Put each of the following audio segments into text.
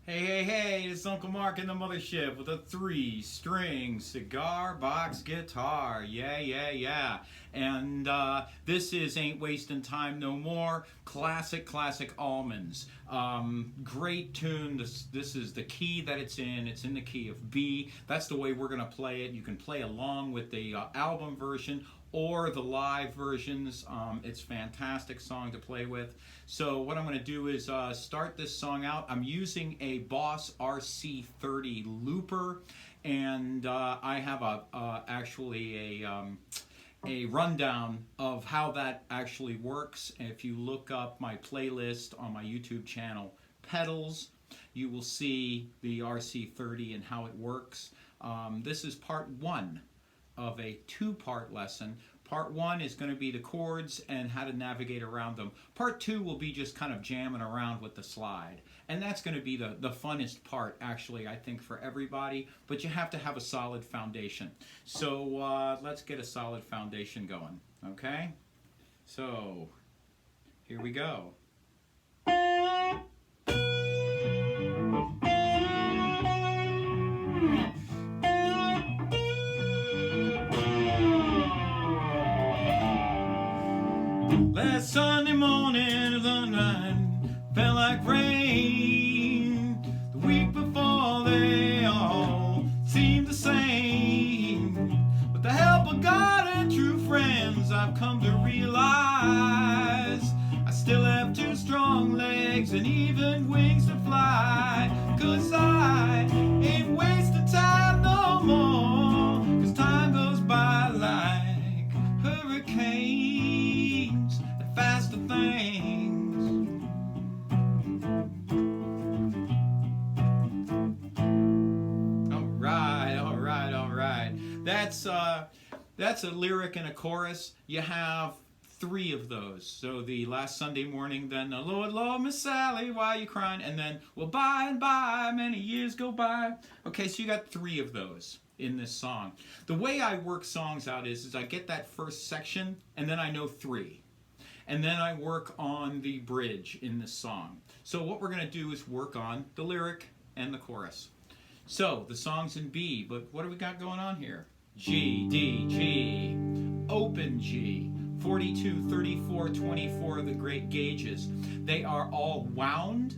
Hey, hey, hey, it's Uncle Mark in the mothership with a 3-string cigar box guitar. Yeah, yeah, yeah. And this is Ain't Wasting Time No More. Classic Allmans. Great tune. This is the key that it's in. It's in the key of B. That's the way we're going to play it. You can play along with the album version or the live versions. It's a fantastic song to play with. So what I'm going to do is start this song out. I'm using a Boss RC30 looper, and I have actually a rundown of how that actually works. If you look up my playlist on my YouTube channel, Pedals, you will see the RC30 and how it works. This is part 1 of a 2-part lesson. Part 1 is going to be the chords and how to navigate around them. Part 2 will be just kind of jamming around with the slide. And that's going to be the funnest part, actually, I think, for everybody. But you have to have a solid foundation. So let's get a solid foundation going, okay? So here we go. Last Sunday morning of the night felt like rain. The week before they all seemed the same. With the help of God and true friends, I've come to realize I still have 2 strong legs and even wings to fly. 'Cause I ain't wasting time no more. 'Cause time goes by like hurricanes, faster things. All right. That's a lyric and a chorus. You have 3 of those. So the last Sunday morning, then the Lord, Lord, Miss Sally, why are you crying? And then, well, by and by, many years go by. Okay, so you got 3 of those in this song. The way I work songs out is I get that first section, and then I know 3. And then I work on the bridge in this song. So what we're going to do is work on the lyric and the chorus. So the song's in B, but what do we got going on here? G, D, G, open G, 42, 34, 24, the great gauges. They are all wound,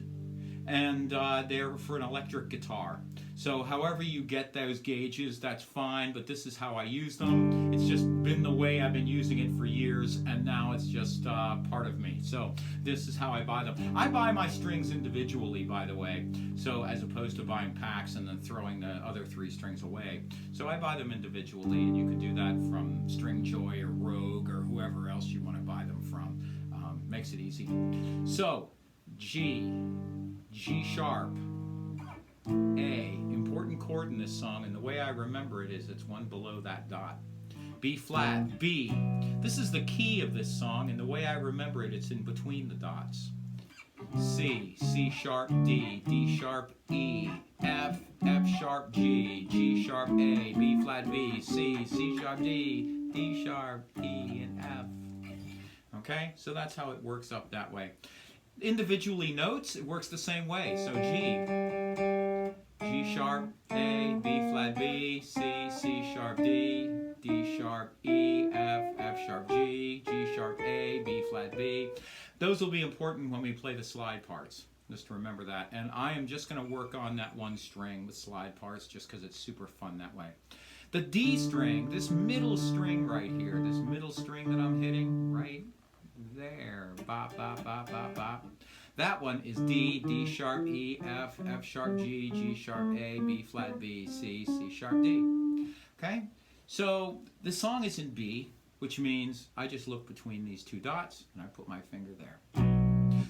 and they're for an electric guitar. So however you get those gauges, that's fine, but this is how I use them. It's just been the way I've been using it for years, and now it's just part of me. So this is how I buy them. I buy my strings individually, by the way, so as opposed to buying packs and then throwing the other 3 strings away. So I buy them individually, and you can do that from Stringjoy or Rogue or whoever else you want to buy them from. Makes it easy. So G, G sharp, A, important chord in this song, and the way I remember it is it's one below that dot. B flat, B. This is the key of this song, and the way I remember it, it's in between the dots. C, C sharp, D, D sharp, E, F, F sharp, G, G sharp, A, B flat, B, C, C sharp, D, D sharp, E, and F. Okay, so that's how it works up that way. Individually notes, it works the same way. So G, G sharp, A, B flat, B, C, C sharp, D, D sharp, E, F, F sharp, G, G sharp, A, B flat, B. Those will be important when we play the slide parts, just to remember that. And I am just going to work on that 1 string with slide parts just because it's super fun that way. The D string, this middle string right here, this middle string that I'm hitting right there, bop, bop, bop, bop, bop. That one is D, D sharp, E, F, F sharp, G, G sharp, A, B flat, B, C, C sharp, D. Okay? So the song is in B, which means I just look between these 2 dots and I put my finger there.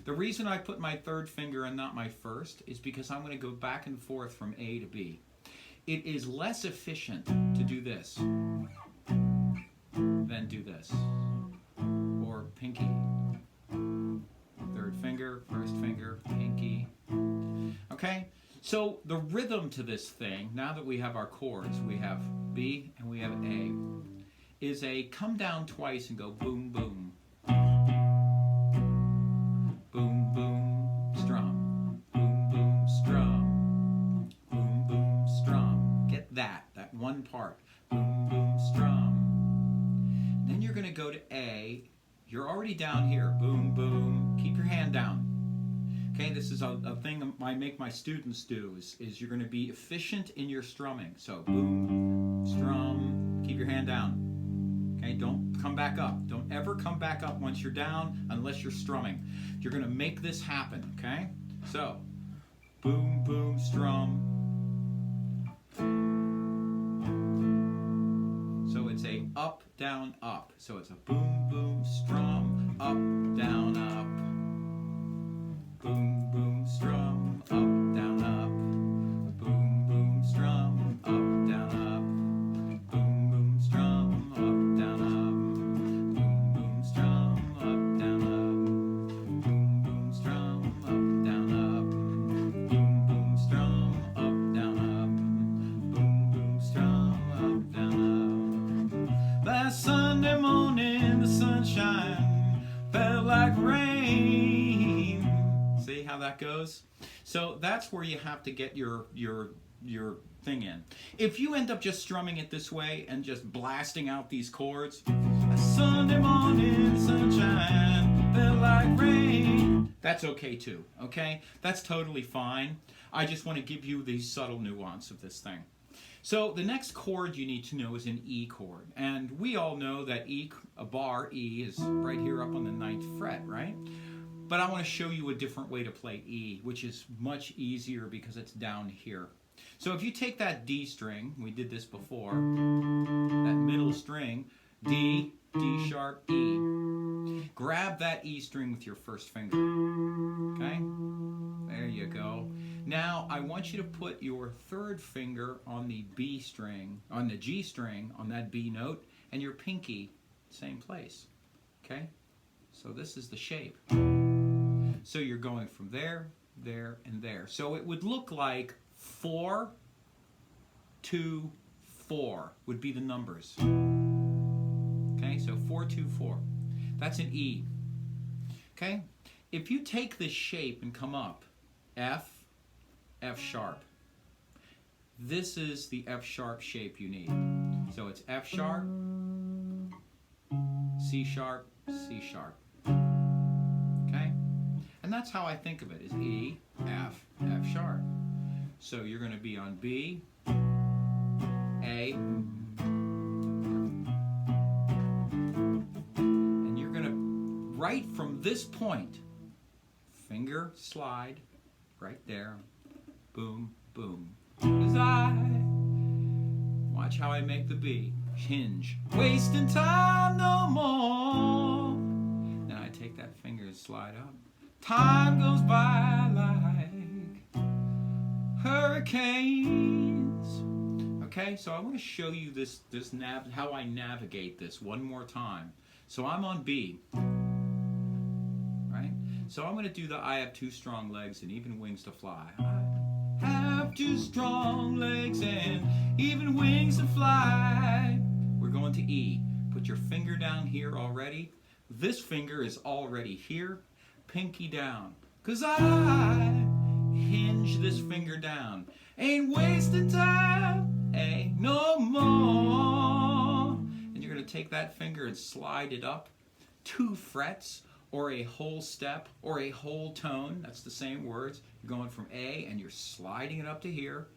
The reason I put my 3rd finger and not my 1st is because I'm going to go back and forth from A to B. It is less efficient to do this than do this. Or pinky. 3rd finger, 1st finger, pinky. Okay? So the rhythm to this thing, now that we have our chords, we have B and we have A, is a come down twice and go boom, boom. Boom, boom, strum. Boom, boom, strum. one part. Boom, boom, strum. Then you're going to go to A. You're already down here. Boom, boom. Keep your hand down. Okay, this is a thing I make my students do, is you're going to be efficient in your strumming. So boom, strum, keep your hand down. Okay, don't come back up. Don't ever come back up once you're down unless you're strumming. You're going to make this happen, okay? So, boom, boom, strum. So it's a up, down, up. So it's a boom, boom, strum, up, down, up. Boom, boom, strum, up, down, up. Boom, boom, strum, up, down, up. Boom, boom, strum, up, down, up. Boom, boom, strum, up, down, up. Boom, boom, strum, up, down, up. Boom, boom, strum, up, down, up. Boom, boom, strum, up, down, up. Last Sunday morning, the sunshine felt like rain. See how that goes? So that's where you have to get your thing in. If you end up just strumming it this way and just blasting out these chords, a Sunday morning sunshine felt like rain, that's okay too, okay? That's totally fine. I just want to give you the subtle nuance of this thing. So the next chord you need to know is an E chord. And we all know that a bar E is right here up on the 9th fret, right? But I want to show you a different way to play E, which is much easier because it's down here. So if you take that D string, we did this before, that middle string, D, D sharp, E. Grab that E string with your first finger, okay? There you go. Now I want you to put your third finger on the B string, on the G string, on that B note, and your pinky, same place, okay? So this is the shape. So you're going from there, there, and there. So it would look like 4, 2, 4 would be the numbers. Okay, so 4, 2, 4. That's an E. Okay? If you take this shape and come up, F, F sharp. This is the F sharp shape you need. So it's F sharp, C sharp, C sharp. Okay? And that's how I think of it, is E, F, F sharp. So you're going to be on B, A, and you're going to, right from this point, finger slide, right there, boom, boom. As I, watch how I make the B, hinge, wasting time no more. Then I take that finger and slide up. Time goes by like hurricanes. Okay, so I want to show you how I navigate this one more time. So I'm on B, right? So I'm going to do the I have two strong legs and even wings to fly. I have two strong legs and even wings to fly. We're going to E. Put your finger down here already. This finger is already here. Pinky down, 'cause I hinge this finger down. Ain't wasting time, ain't no more. And you're gonna take that finger and slide it up 2 frets, or a whole step, or a whole tone. That's the same words. You're going from A and you're sliding it up to here.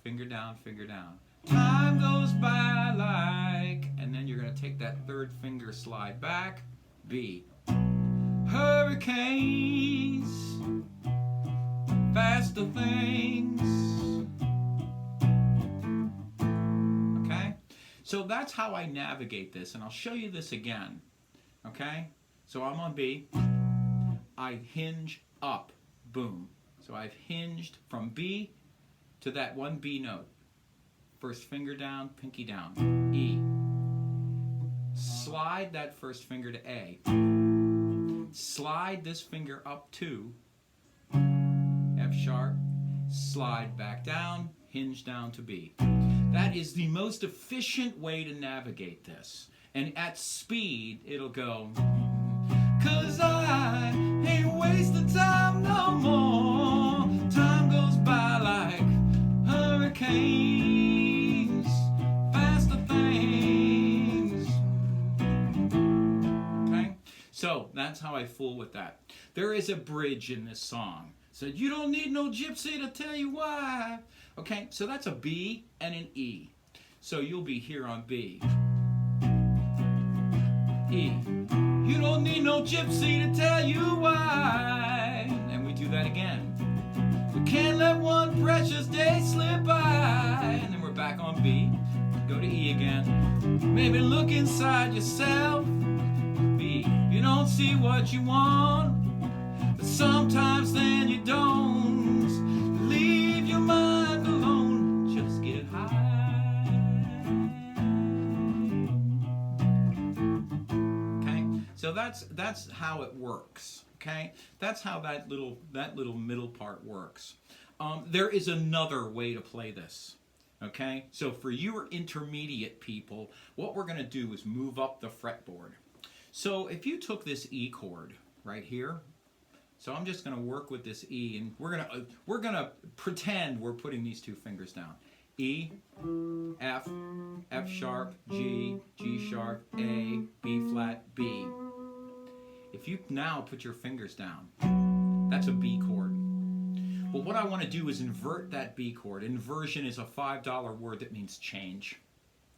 Finger down, finger down. Time goes by like, and then you're gonna take that third finger, slide back, B. Hurricanes, faster things. Okay? So that's how I navigate this, and I'll show you this again. Okay? So I'm on B. I hinge up. Boom. So I've hinged from B to that one B note. First finger down, pinky down. E. Slide that first finger to A. Slide this finger up to F sharp, slide back down, hinge down to B. That is the most efficient way to navigate this. And at speed, it'll go, 'cause I ain't wasting time no more. Time goes by like hurricanes, how I fool with that. There is a bridge in this song. Said, you don't need no gypsy to tell you why. Okay, so that's a B and an E. So you'll be here on B. E. You don't need no gypsy to tell you why. And we do that again. We can't let one precious day slip by. And then we're back on B. Go to E again. Maybe look inside yourself. B. You don't see what you want, but sometimes then you don't. Leave your mind alone. Just get high. Okay? So that's how it works. Okay? That's how that little middle part works. There is another way to play this. Okay? So for your intermediate people, what we're going to do is move up the fretboard. So if you took this E chord right here, so I'm just going to work with this E, and we're gonna pretend we're putting these two fingers down. E, F, F sharp, G, G sharp, A, B flat, B. If you now put your fingers down, that's a B chord. But what I want to do is invert that B chord. Inversion is a $5 word that means change.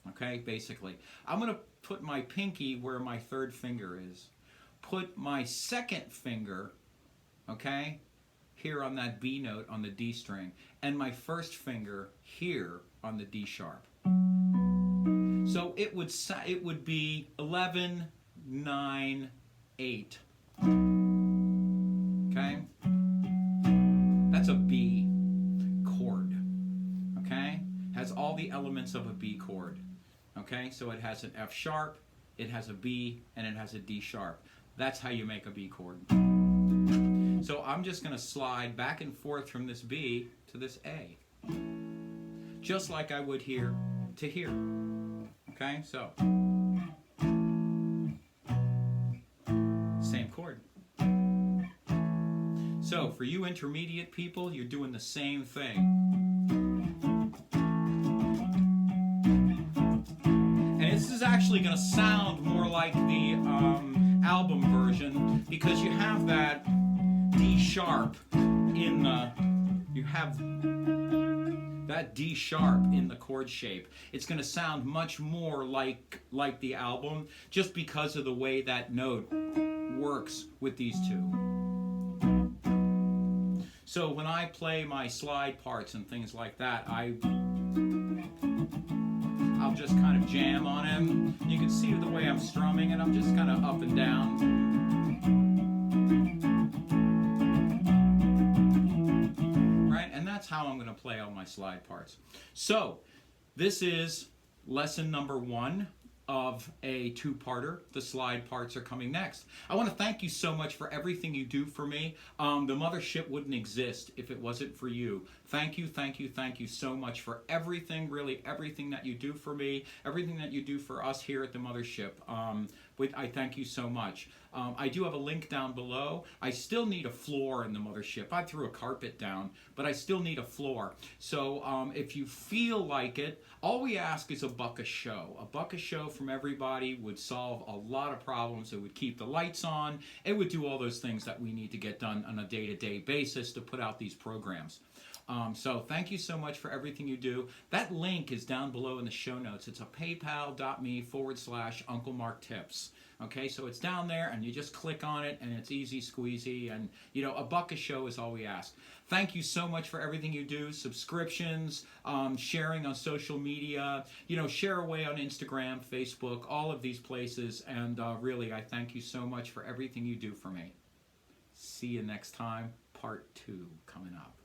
Okay, basically. I'm going to put my pinky where my third finger is. Put my second finger, okay, here on that B note on the D string. And my first finger here on the D sharp. So it would be 11, 9, 8. Okay? That's a B chord. Okay? Has all the elements of a B chord. Okay? So it has an F sharp, it has a B, and it has a D sharp. That's how you make a B chord. So I'm just going to slide back and forth from this B to this A. Just like I would here to here. Okay? So same chord. So for you intermediate people, you're doing the same thing. And this is actually going to sound more like the album version because you have that D sharp in the, you have that D sharp in the chord shape. It's going to sound much more like the album just because of the way that note works with these two. So when I play my slide parts and things like that, I'll just kind of jam on him. You can see the way I'm strumming and I'm just kind of up and down. Right? And that's how I'm going to play all my slide parts. So this is lesson number 1 of a 2-parter. The slide parts are coming next. I want to thank you so much for everything you do for me. The mothership wouldn't exist if it wasn't for you. Thank you, thank you, thank you so much for everything, really everything that you do for me, everything that you do for us here at the mothership. I thank you so much. I do have a link down below. I still need a floor in the mothership. I threw a carpet down, but I still need a floor. So if you feel like it, all we ask is $1 a show. $1 a show from everybody would solve a lot of problems. It would keep the lights on. It would do all those things that we need to get done on a day-to-day basis to put out these programs. So thank you so much for everything you do. That link is down below in the show notes. It's a paypal.me/UncleMarkTips. Okay, so it's down there and you just click on it and it's easy squeezy, and you know, $1 a show is all we ask. Thank you so much for everything you do. Subscriptions, sharing on social media, you know, share away on Instagram, Facebook, all of these places, and really I thank you so much for everything you do for me. See you next time. Part 2 coming up.